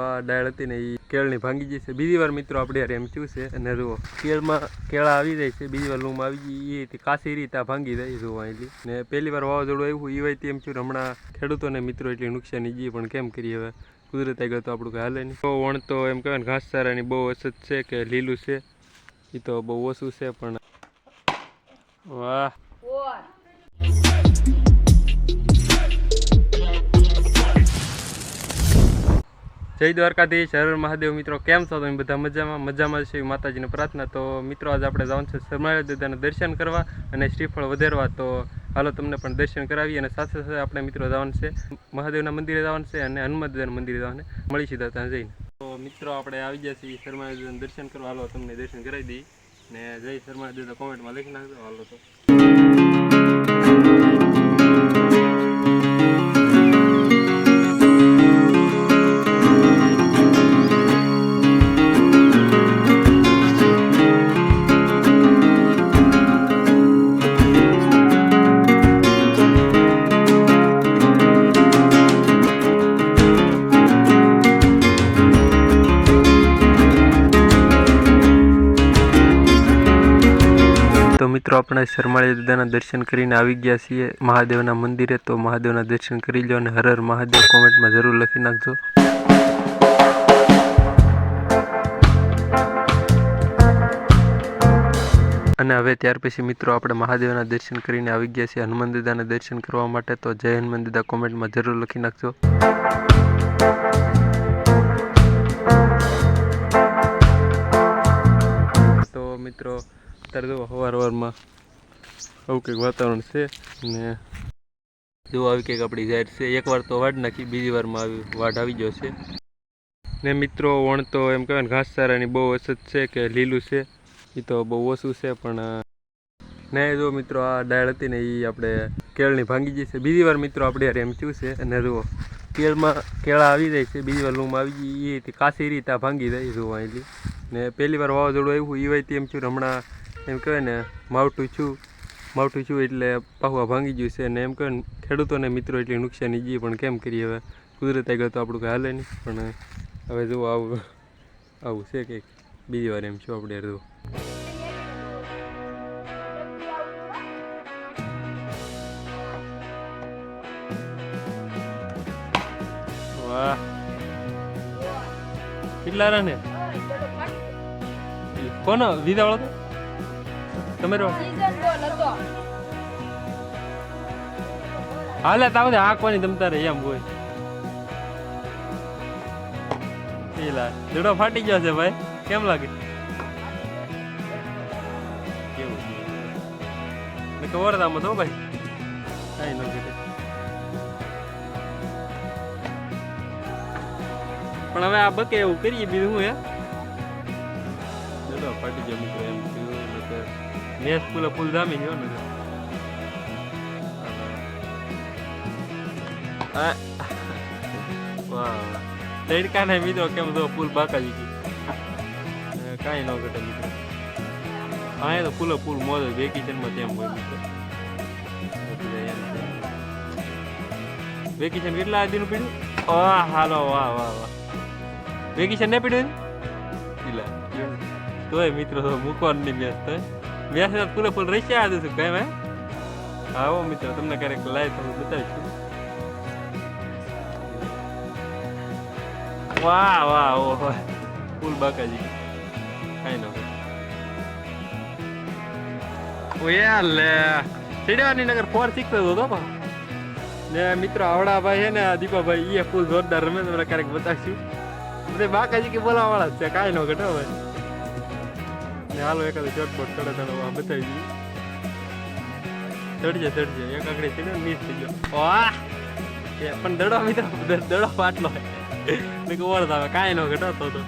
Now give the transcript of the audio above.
આ ડાળ હતી ને એ કેળની ભાંગી જશે. બીજી વાર મિત્રો આપણે યાર એમ થયું છે. અને જુઓ કેળમાં કેળા આવી જાય છે. બીજી વાર લૂમ આવી ગઈ એ કાશી રીતે આ ભાંગી જાય જોવા એટલી. ને પહેલી વાર વાવાઝોડું આવ્યું એ હોય એમ થયું. હમણાં ખેડૂતોને મિત્રો એટલી નુકસાની જઈએ પણ કેમ કરીએ હવે કુદરત આગળ તો આપણું કંઈ હાલે નહીં. તો વણ તો એમ કહેવાય ને ઘાસચારાની બહુ અછત છે કે લીલું છે એ તો બહુ ઓછું છે. પણ વાહ જય દ્વારકાધીશ, હર મહાદેવ. મિત્રો કેમ છો તમે બધા? મજામાં છે માતાજીને પ્રાર્થના. તો મિત્રો આજે આપણે જવાનું છે સરમાળા દાદાના દર્શન કરવા અને શ્રીફળ વધારવા. તો હાલો તમને પણ દર્શન કરાવીએ. અને સાથે સાથે આપણે મિત્રો જવાનું છે મહાદેવના મંદિરે જવાનું છે અને હનુમાન દાદાના મંદિરે જવાનું મળી સીધા ત્યાં જઈને. તો મિત્રો આપણે આવી ગયા છીએ સરમાળા દાદાના દર્શન કરવા. હાલો તમને દર્શન કરાવી દઈએ. ને જય સરમાળા દાદા કોમેન્ટમાં લખી નાખજો. હાલો તો મિત્રો આપણે સરમાળી દાદાના દર્શન કરીને આવી ગયા છીએ મહાદેવના મંદિરે. તો મહાદેવના દર્શન કરી લો અને હર હર મહાદેવ કોમેન્ટમાં જરૂર લખી નાખજો. અને હવે ત્યાર પછી મિત્રો આપણે મહાદેવના દર્શન કરીને આવી ગયા છીએ હનુમાન દાદાના દર્શન કરવા માટે. તો જય હનુમાન દાદા કોમેન્ટમાં જરૂર લખી નાખજો. તો મિત્રો અત્યારે જો સવારમાં આવું કંઈક વાતાવરણ છે ને જો આવી કંઈક આપણી જાહેર છે. એકવાર તો વાડ નાખી, બીજી વારમાં વાડ આવી ગયો છે. ને મિત્રો વણ તો એમ કહેવાય ને ઘાસચારાની બહુ અછત છે કે લીલું છે એ તો બહુ ઓછું છે. પણ ને જો મિત્રો આ ડાળ હતી ને એ આપણે કેળની ભાંગી જશે. બીજી વાર મિત્રો આપણે યાર એમ થયું છે. અને જુઓ કેળમાં કેળા આવી જાય છે. બીજી વાર લૂમ આવી ગઈ એ કાશી રીતે આ ભાંગી જાય જોવા એટલી. ને પહેલી વાર વાવાઝોડું આવ્યું એ હોય એમ થયું. હમણાં એમ કહેવાય ને માવઠું છું એટલે પાહું ભાંગી ગયું છે. અને એમ કહેવાય ને ખેડૂતોને મિત્રો એટલી નુકસાની જઈએ પણ કેમ કરીએ હવે કુદરત આગળ તો આપણું કંઈ હાલે નહીં. પણ હવે જુઓ આવું છે કંઈક. બીજી વાર એમ છું આપણે યાર જુઓ. વાહ કેટલા રન કોનો વિધા વાળો તમે હાલે તાવ હાંકવાની તમતા રે એમ હોય. દડો ફાટી ગયો છે ભાઈ, કેમ લાગે? કેવું ખબર આમાં તો ભાઈ કઈ ન ઘટે. પણ હવે આ બકે એવું કરીએ બીજું હું દડો ફાટી ગયો મિત્રો એમ થયું. મેચ ફૂલ જામી ગયો ને. વાહ તડકા ને મિત્રો કેમ તો ફૂલ બાકા જી કાંઈ ન ઘટે મિત્રો. હા તો ફૂલ મોજ વેકેશનમાં તેમ હોય મિત્રો. વેકેશન કેટલા દિન પીડ્યું? હાલો વાહ વાહ વાહ. વેકેશન નહીં પીડ્યું તોય મિત્રો મૂકવાનું નહીં મેચ તો મેચ ફૂલ રહી છે. શું કઈ મેં આવો મિત્રો તમને ક્યારેક લાઈવ તમે બતાવીશું. વાહ વાહ ઓહો ફૂલ બાકાજી કઈ ન લે ચડવાની નગર 4-6 હતો ને મિત્રો. આવડા ભાઈ છે ને દીપાભાઈ એ ફૂલ જોરદાર રમે. તમને ક્યારેક બતાવશું. બધે બાકાજી કે બોલાવા વાળા છે કાંઈ ન ઘટે ભાઈ. ને હાલો એકાદું ચોટપોટ ચડે બતાવી દઈએ. ચડજે એક આગળ ચડ્યો મિસ થઈ ગયો. વાહ પણ દડો મિત્રો દડો પાટલો ઓળખ આવે કાંઈ ન ઘટતો તો